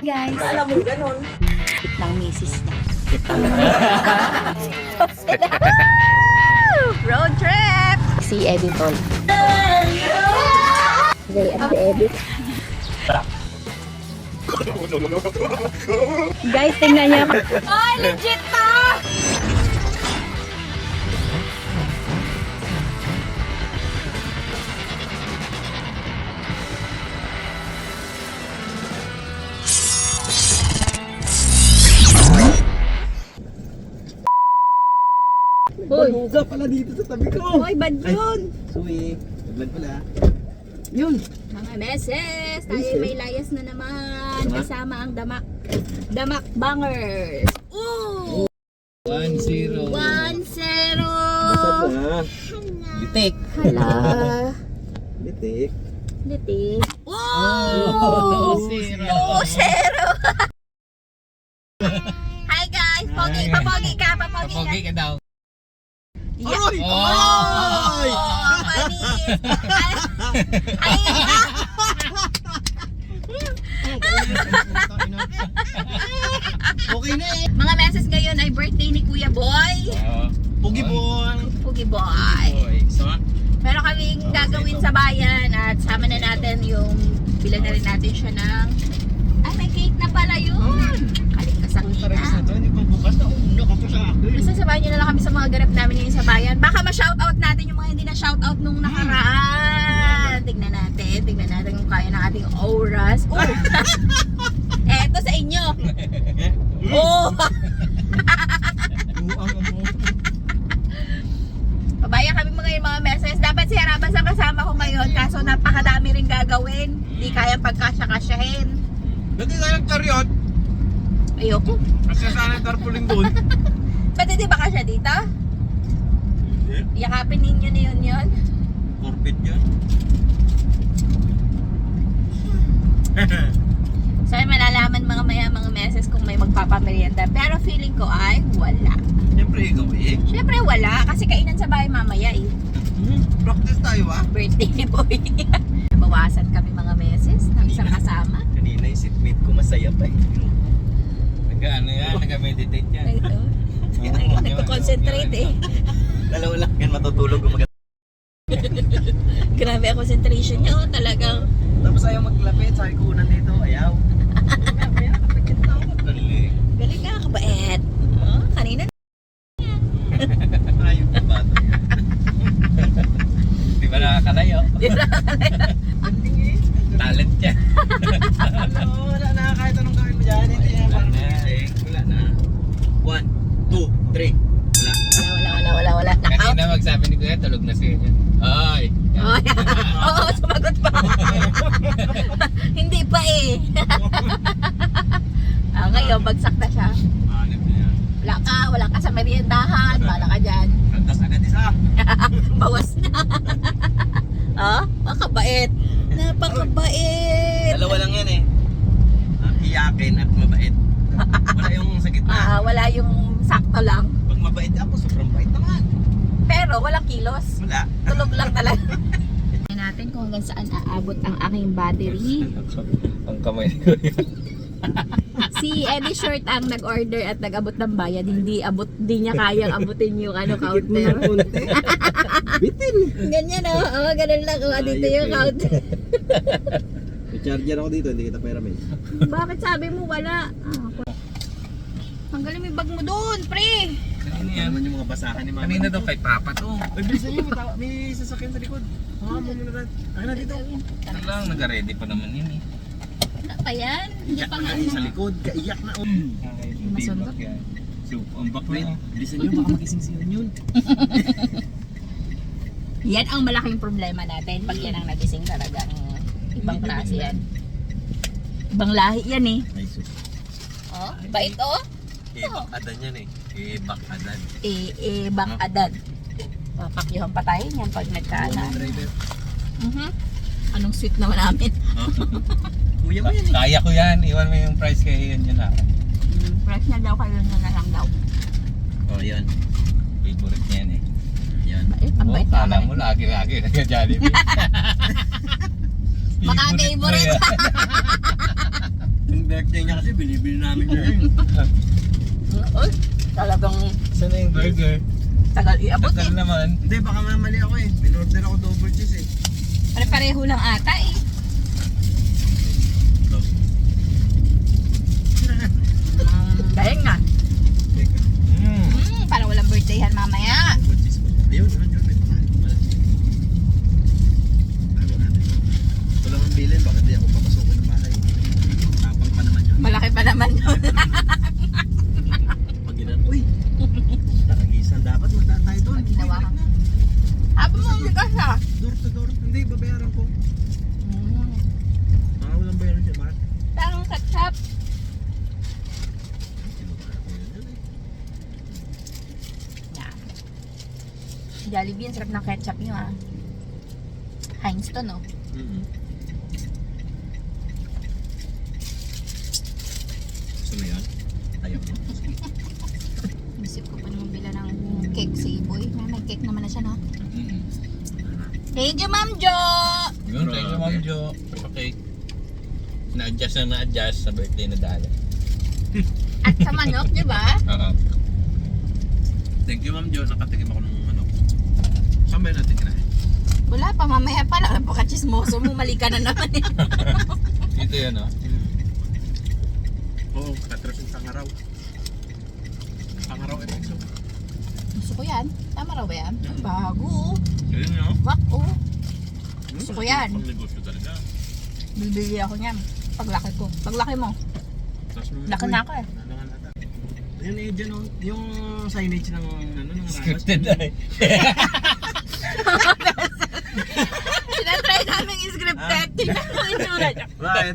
Guys, Alam mo ganon. ng misis niya. Road trip! Si Eddie Tol. Ray at si Eddie. Guys, tingnan niya. Ay, legit to! Hoy! Baluga pala dito sa tabi ko. Hoy, bad yun! Suwi. Vlog pala. Yun. Mga meses, tayo may layas na naman. Kasama ang Damak Bangers. Ooh! 1-0. 1-0! Basag na. Litik. Hala! Litik. Litik. Wow! 2-0! Hi guys! Pogi! Papogi ka! Papogi ka! Pogi ka daw. Yeah. Ay! Oh! Ay! Panis! Ay! Okay na eh. Mga meses ngayon ay birthday ni Kuya Boy. Pugi boy. Pugi Boy. So, Meron kaming gagawin sa bayan at sama na natin yung bilan na rin natin siya ng ay may cake na pala yun. Kalikasang ina. Hindi pa bukas na uno ka pa sa akin. Basta sabayan nyo na lang kami sa mga ganap namin ngayon sa bayan. Baka ma-shoutout natin yung mga hindi na shoutout nung nakaraan. Tignan natin kung kaya ng ating oras. Oh! Eto sa inyo. Oh! Pabayan kami mga meses. Dapat si Harabas ang kasama ko ngayon. Kaso napakadami rin gagawin. Hindi kaya pagkasya-kasyahin. Dati tayo nagkaryot. Ayoko. Kasi sana tarpulin doon. Ba't hindi ba kasya dito? Yakapin ninyo na yun. Orbit yun. So ay malalaman mga meses kung may magpapamerienda. Pero feeling ko ay wala. Siyempre ikaw eh. Syempre wala. Kasi kainan sa bahay mamaya eh. Practice tayo ah. Birthday ni Boy. Nabawasan kami mga meses ng isang kasama. Kanina yung seatmate ko masaya pa eh. nag-ano yan, nag-meditate yan. Nagko-concentrate eh. Dalawa lang yan matutulog umaga. Grabe ang concentration niya. Talagang Tapos ayaw maglapit, sabi ko nandito, ayaw. Ayaw, kapagkat na ako. Galing. galing nga kabait. Oh, kanina Ayaw na bata. Di ba nakakalayo? Talent yan. Wala na, kahit anong gawin mo dyan, hindi niya parang magising. Wala na. 1, 2, 3. Wala. wala. Knockout. Kanina magsabi ni Kuya, tulog na siya. Ay! Oh, oo, sumagot pa. Hindi pa eh. Ngayon, bagsak na siya. Hanip na yan. Wala ka sa meriendahan. Bala ka dyan. Kantas agad isa. Bawas na. Oh, makabait. Napakabait. Dalawa lang yan eh. Iyakin at mabait. Wala yung sa gitna. Wala yung sakto lang. Pag mabait ako, sobrang bait naman. Pero walang kilos. Wala. Tulog lang talaga. Tingnan natin kung hanggang saan aabot ang aking battery. Ang kamay ni Kuya. Si Eddie Short ang nag-order at nag-abot ng bayad. Hindi niya kayang abutin yung counter. Bitin. Ganyan o. Oh, ganun lang. Oh, dito yung counter. May charger ako dito, hindi kita peramin. Bakit sabi mo wala? Tanggalin mo yung bag mo doon, pre. Kanina Yan yan. naman yung mga basahan ni mama. Kanina daw kay Papa to. Ay, bilisan niyo, may sasakyan sa likod. Mga mo muna rin. Akin na dito. Ano lang, nag-ready pa naman yun eh. Wala pa yan. Hindi Iyak pa na nga. kayo sa likod. Kaiyak na. Masundot. So, ang bakit? Bilisan niyo, baka magising-singan yun. Yan ang malaking problema natin. Pag yan ang nagising talagang ibang klase yan. Ibang lahi yan eh. Ay, sus. Oh, bait oh. Bakadan yan eh. Bakadan. Bang adad. Papakyuhan pa tayo niyan pag nagkaanan. Driver. Anong sweet naman namin? Kuya mo yan eh. Kaya ko yan. Iwan mo yung price kay yun na. Fresh na daw kayo na lang daw. Oh, yan. Favorite niya yan eh. Yan. Ang bait Kala naman. mo lagi-lagi nag-Jollibee. Baka favorite. Yung birthday niya birthday, binibili namin yun. Uy, talagang Saan na yung burger? tagal iabot Tagal eh. naman. Hindi, baka mamali ako eh. Binorder ako double cheese eh. Pare-pareho lang ata eh. Dahil nga. Teka, Parang walang birthdayhan mamaya. double cheese ko. Ayun, yun. May pakain. Tago natin. Ito lang ang bilin, baka di ako papasukin ng bahay. Tapang pa naman yun. Malaki pa naman yun. Pag ginan, uy! Taragisan, dapat magtatay doon. Pag ginawa ka. Uy, balik na. Habang mo hindi ka siya. Door to door. Hindi, babayaran ko. Walang bayaran siya, Mark. Parang ketchup. Yan. Jollibee, ang sarap ng ketchup nyo ah. Heinz to no? Gusto mo yun? Ayaw mo. Isip ko pa naman bila ng cake si Iboy. May cake naman na siya no? Thank you, Ma'am Jo! Yun, thank you, Ma'am Jo. Okay. Na-adjust na na-adjust sa birthday na dala. At sa manok, di ba? Oo. Thank you, Ma'am Jo. Nakatikim ako ng ano. Saan ba yun natin kinain? Wala pa, mamaya pa lang. Napaka-chismoso mo. Mali ka na naman eh. Ito yan, oh. Oo, katras yung tangaraw. Tangaraw ito. Gusto ko yan. Tama raw ba yan? Bago. Yun yun. Wak, oh. Gusto ko yan. Pang negosyo talaga. Bibili ako niyan. Paglaki ko. Paglaki mo. Tapos nung Laki na ako eh. Yun eh, dyan oh, yung signage ng ano, ng Scripted na eh. Sinatry namin i-scripted. Tingnan mo yung itsura niya. Bakit?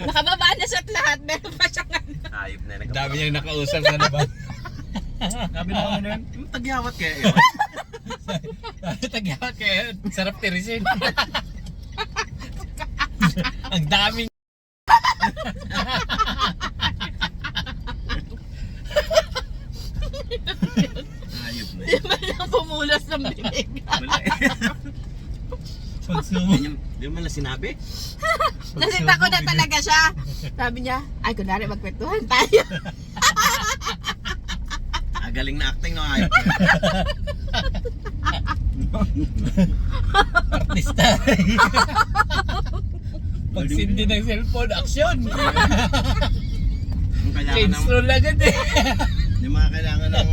Nakababa na siya at lahat. Meron pa siyang ano. Ayop na Ang dami niyang nakausap sa labas. Sabi na ano yun? Yung tagyawat kaya yun. Tagyawat kayo. Sarap tirisin. Ang daming Ayop na Di yun. ba lang pumulas ng bibig? Wala eh. pagsumo. Di mo na sinabi? Nasita ko na talaga siya. Sabi niya, ay kunwari magkwentuhan tayo. Galing na acting no, ayop. Artista. Pagsindi ng cellphone, action. Yung kailangan Change ng, roll agad eh. yung mga kailangan ng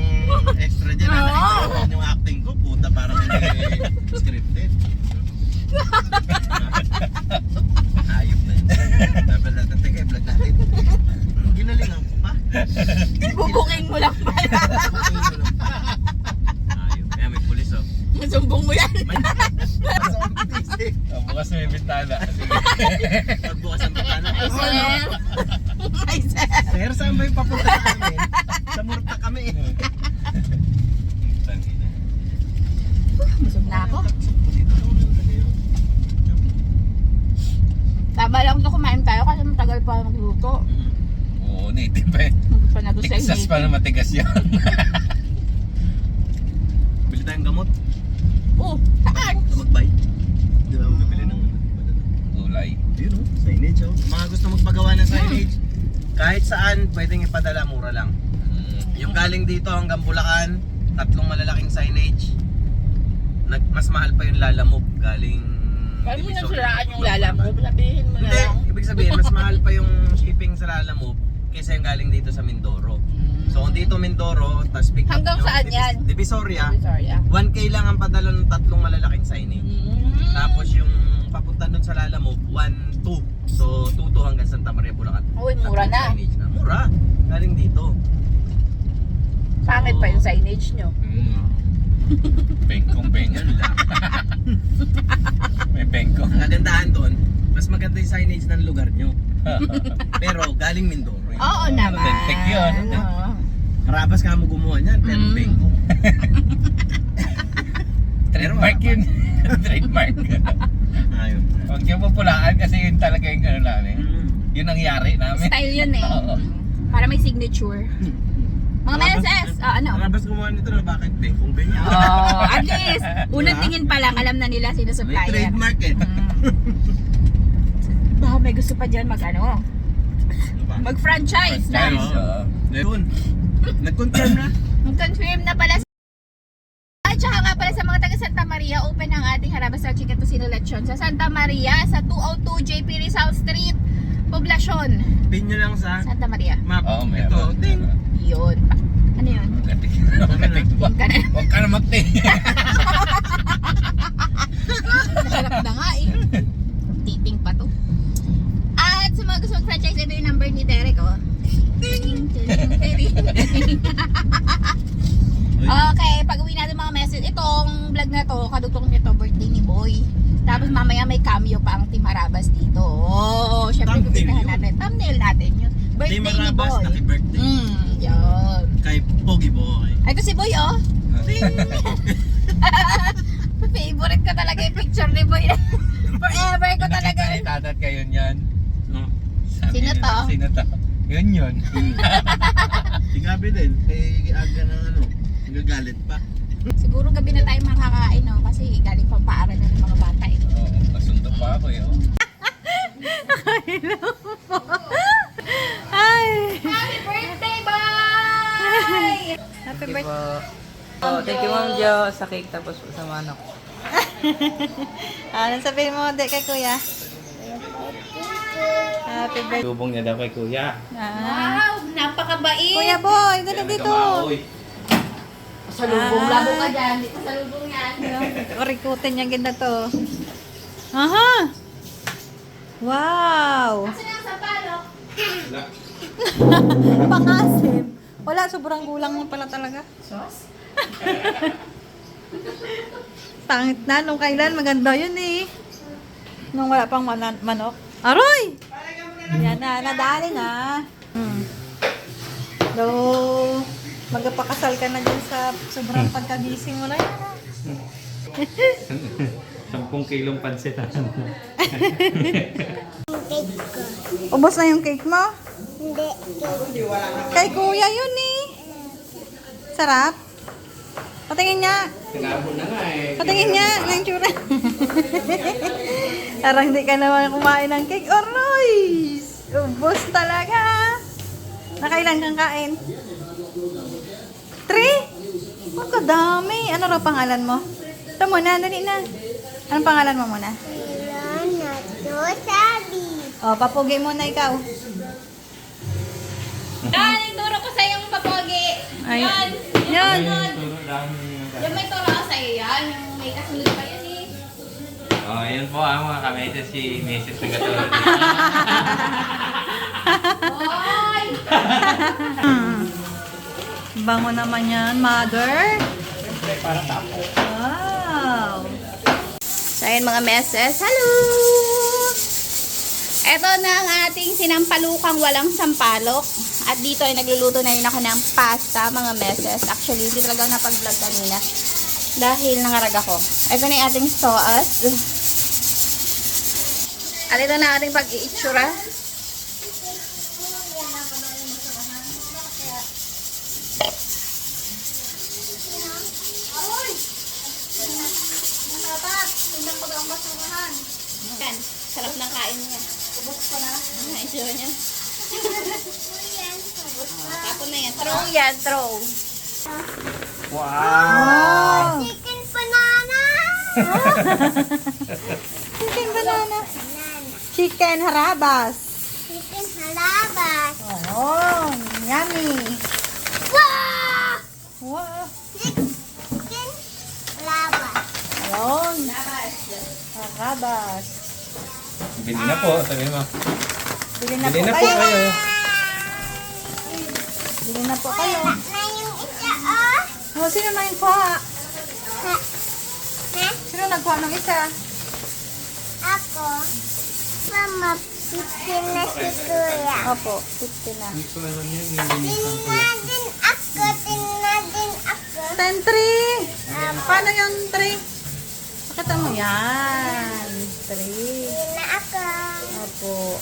extra dyan, Oo. nakikita yung acting ko, puta parang hindi scripted. Ayop na yun. Dapat natin, teka, i-vlog natin. Ginalingan ko pa. Bubuking mo lang pala. Ayop. Kaya may pulis oh. Masumbong mo yan. May Oh, bukas may bintana. pagbukas ang bintana. Ay, sir. Ay, sir. Sir, saan ba yung papunta namin? Sa Murta kami. Busog na ako. Tama lang ito kumain tayo kasi matagal pa magluto. Oo, native pa eh. Hindi pa nag-usay Texas pa na matigas yan. Bili tayong gamot. Oh, saan? Na mag-buy. Di ba magbibili ng Gulay. yun oh, signage oh. Mga gusto magpagawa ng signage, kahit saan pwedeng ipadala, mura lang. Yung galing dito hanggang Bulacan, 3 malalaking signage. Mas mahal pa yung Lalamove galing Paano mo Divisoria. nasiraan yung Lalamove? Sabihin mo na Hindi, lang. ibig sabihin mas mahal pa yung shipping sa Lalamove kaysa yung galing dito sa Mindoro. So kung dito Mindoro, tapos pick up Hanggang nyo, saan yan? Divisoria, Sorry ah. 1K lang ang padala ng 3 malalaking signage. Tapos yung papunta dun sa Lalamove, 1-2. So 2-2 hanggang Santa Maria, Bulacan. Uy, mura Tatlong na. signage na. Mura. Galing dito. Pangit pa yung signage nyo. Bengkong bengkong. May bengkong. Ang kagandahan doon, mas maganda yung signage ng lugar nyo. Pero galing Mindoro yun. Oo naman. Authentic yun. Oo. Karabas ka mo gumawa niyan, pero bengkong. Trademark yun. Trademark. Ayun. Huwag niyo pupulaan kasi yun talaga yung ano namin. Yun ang yari namin. Style yun eh. Oo. Para may signature. Mga meses, ano? Karabas gumawa nito na bakit bengkong bengkong. Oh, at least, unang tingin pa lang, alam na nila sino May supplier. trademark eh. Baka may gusto pa dyan mag ano. Mag-franchise na. Yun. Nag-confirm na. Confirm na pala. At saka nga pala sa mga taga Santa Maria, open ang ating Harabas sa Chicken Tocino Lechon sa Santa Maria, sa 202 JP Rizal Street, Poblacion, Pin nyo lang sa Santa Maria. map. Oo, may Ito, ding. Yun. Ano yun? Huwag ka na magting. Nahanap na nga eh. Titing pa to. At sa mga gusto mag-franchise, ito yung number ni Derek, oh. Ting, ting, ting, ting. Okay, pag uwi natin mga message, itong vlog na to, kadugtong nito, birthday ni Boy. Tapos mamaya may cameo pa ang Team Harabas dito. Oh, syempre Thumbnail kumitahan yun. natin. Thumbnail natin yun. Birthday Team ni Harabas, Boy. happy birthday. Yun. Kay Pogi Boy. Ay, ito si Boy, oh. Favorite ko talaga yung picture ni Boy. Forever ko talaga. Nakita ni Tatat kayo niyan. Sino to? Sino to? Yun. Si Gabi din. Kay aga ng ano. Nagagalit pa. Siguro gabi na tayo makakain, no? Kasi galing pang paaral na ng mga bata, eh. Oo, kasundo pa ako eh. Ay! Happy birthday, Boy! Happy birthday. Oh, thank you Ma'am Jo sa cake tapos sa manok. Anong sabihin mo kay Kuya? Happy birthday. Lubong niya daw kay Kuya. Wow! Napakabait! Kuya Boy, dali dito. Salubong, labo ka dyan. Dito salubong yan. Rikutin yung ganda to. Aha! Wow! Kasi nang sampalok. Pangasim. Wala, sobrang gulang mo pala talaga. Sos? Pangit na, nung kailan maganda yun eh. Nung wala pang manok. Aroy! Yan na, nadali na. So, magpakasal ka na dyan sa sobrang pagkagising mo na yan. 10 kilong pansit. Ubos na yung cake mo? Hindi. Kay kuya yun eh. Sarap. Patingin niya. Tinapon na nga eh. Patingin niya ng tsura. Parang hindi ka naman kumain ng cake. Aroy! Ubos talaga. Nakailan kang kain? 3? Ang kadami. Ano raw pangalan mo? Ito muna, dali na. Anong pangalan mo muna? Lana to sabi. O, papugi muna ikaw. Nagturo ko sa yung papugi. Yan. Yan. Yung may turo ko sa'yo yan. Yung may kasunod pa yan eh. Oh, yun po mga kamesa si Mrs. Nagatulog. Hoy! Bango naman yan, mother. Para tapo. Wow! So, ayan mga meses. Hello! Ito na ang ating sinampalukang walang sampalok. At dito ay nagluluto na rin ako ng pasta, mga meses. Actually, hindi talaga napag-vlog kanina. Dahil nangarag ako. Ito na yung ating sauce. At ito na ating pag-iitsura. Yan, sarap ng kain niya. Ubus ko na. Itsura niya. Tapon na yan. Throw yan, throw. Wow! Chicken banana. Chicken banana. Banana. Chicken harabas. Chicken halabas. Oh, yummy. Wow! Wow. Chicken halabas. Ayun. Harabas. Bili na po, sabi mo. Bili na Bili po na po kayo. kayo. Bili na po kayo. Na yung isa, oh. Oh, sino na yung kuha? Ha? Ha? Sino nagkuha ng isa? Ako. Mama, chicken na si Kuya. Opo, 50 na. Tinadin ako, tinadin ako. 10-3. Paano yung 3? Pakita mo yan. 3. Tina ako. Opo.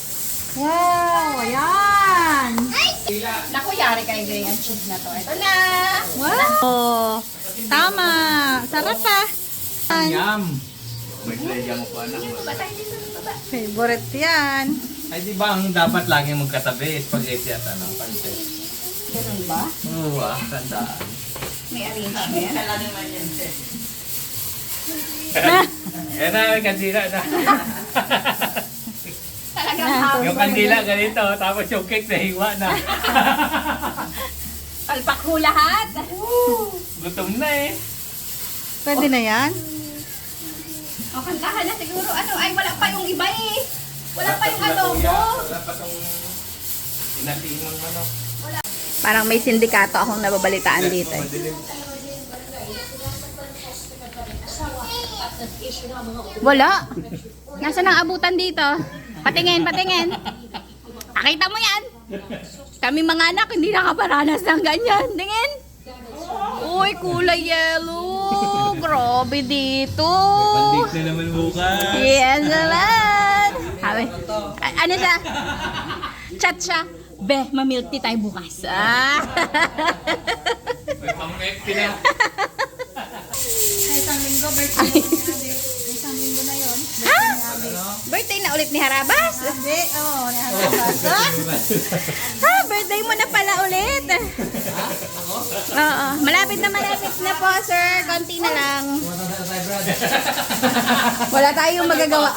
Wow, ayan. Ay! Naku, yari kay Gray ang cheese na to. Ito na. Wow. Tama. Sarap ah. Yum! May playa mo po anak mo. Favorite yan. Ay, di ba ang dapat lagi magkatabi? Spaghetti at ano, pancit. Ganun ba? Oo, tandaan. May arrangement. Yan na, may kandila na. Talagang Yung kandila ganito, tapos yung cake na hiwa na. palpak ho lahat. Gutom na eh. Pwede na yan? O, kantahan na siguro. Ano, ay wala pa yung iba eh. Wala pa yung adobo. Wala pa tong inatiin ng manok. Parang may sindikato akong nababalitaan dito eh. Wala. Nasaan ang abutan dito? Patingin, patingin. Nakita mo yan? Kami mga anak, hindi nakaparanas ng ganyan. Tingin. Uy, kulay yellow. Grabe dito. Pandik na naman bukas. Yes naman. Sabi, ano siya? Chat siya. Be, mamilk tea tayo bukas. Ah. May pang-empty na. Ha? Birthday na ulit ni Harabas? Hindi, oo. Ha? Birthday mo na pala ulit? Oo. Malapit na po, sir. Konti na lang. Wala tayong magagawa.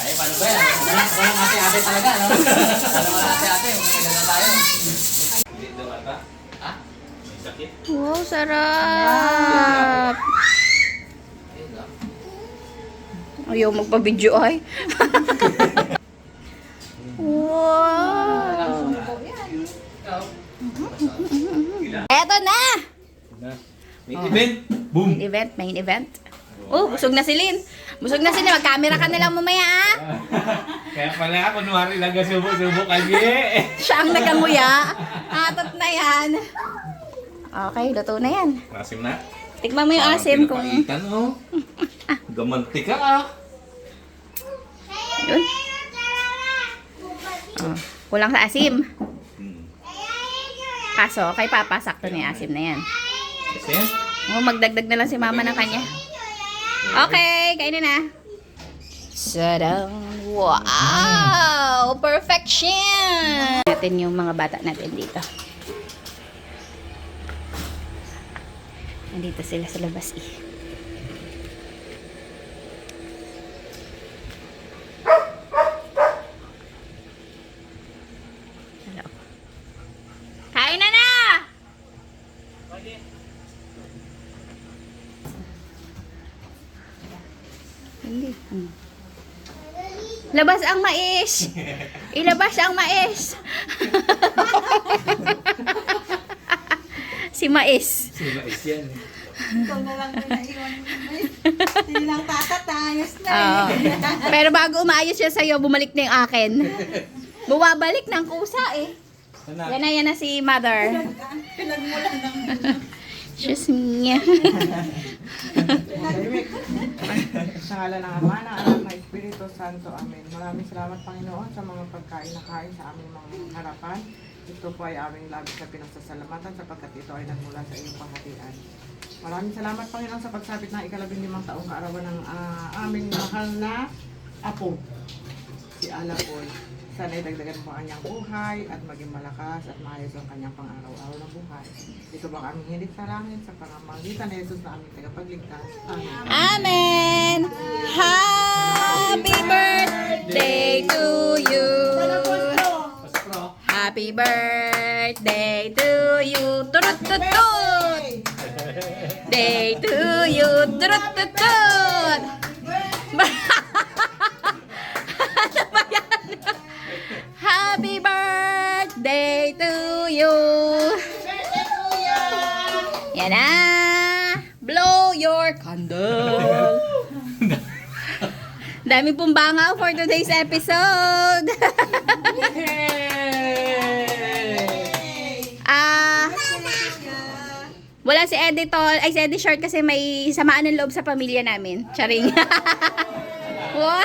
Ay, paano ba yan? Walang ate-ate talaga, no? Walang ate-ate, magkailan na tayo. Dito ka ba? Ha? May sakit? Wow, sarap. Ayaw magpa-video ay. Wow. Eto na. May event! Boom! Main event. Oh, busog na si Lynn. Busog na si Lynn. Mag-camera ka na lang mamaya, ah. Kaya pala, kunwari lang subo-subo kagi. Siya ang naganguya. Atot na yan. Okay, luto na yan. Asim na. Tikman mo yung asim kung... Pinapaitan, oh. Gamanti ka, ah. Yun. Oh, kulang sa asim. Kaso, kay Papa, sakto na yung asim na yan. Kasi, Oh, magdagdag na lang si Mama ng kanya. Okay, kainin na. Sadang! Wow! Perfection! Natin yung mga bata natin dito. Nandito sila sa labas eh. Hello. Kain na na! Hindi. Labas ang mais! Ilabas ang mais! Si mais. sila is yan. Ikaw na lang pinaiwan. Hindi lang tatatayos na Oo. Pero bago umaayos siya sa'yo, bumalik na yung akin. Bumabalik ng kusa eh. Yan na si mother. Pinagmulan ng Diyos niya. Sa ngala ng Ama, ng Anak, ng Espiritu Santo. Amen. Maraming salamat, Panginoon, sa mga pagkain na kain sa aming mga harapan. Ito po ay aming labis na pinasasalamatan sapagkat ito ay nagmula sa iyong panghatian. Maraming salamat, Panginoon, sa pagsapit ng 15 taong kaarawan ng aming mahal na apo, si Alapoy. Sana'y dagdagan mo ang kanyang buhay at maging malakas at maayos ang kanyang pang-araw-araw na buhay. Ito bang aming hilig sa langit sa pangamagitan ni Jesus na aming tagapagligtas. Amen. Amen! Happy birthday to you! Happy birthday to you! Turut tut tut! Day to you! Turut tut tut! Ano ba yan? Happy birthday to you! Yan na! Blow your candle! Dami pong bangaw for today's episode! Wala si editor, ay si Eddie Short kasi may samaan ng loob sa pamilya namin. Charing! Wow!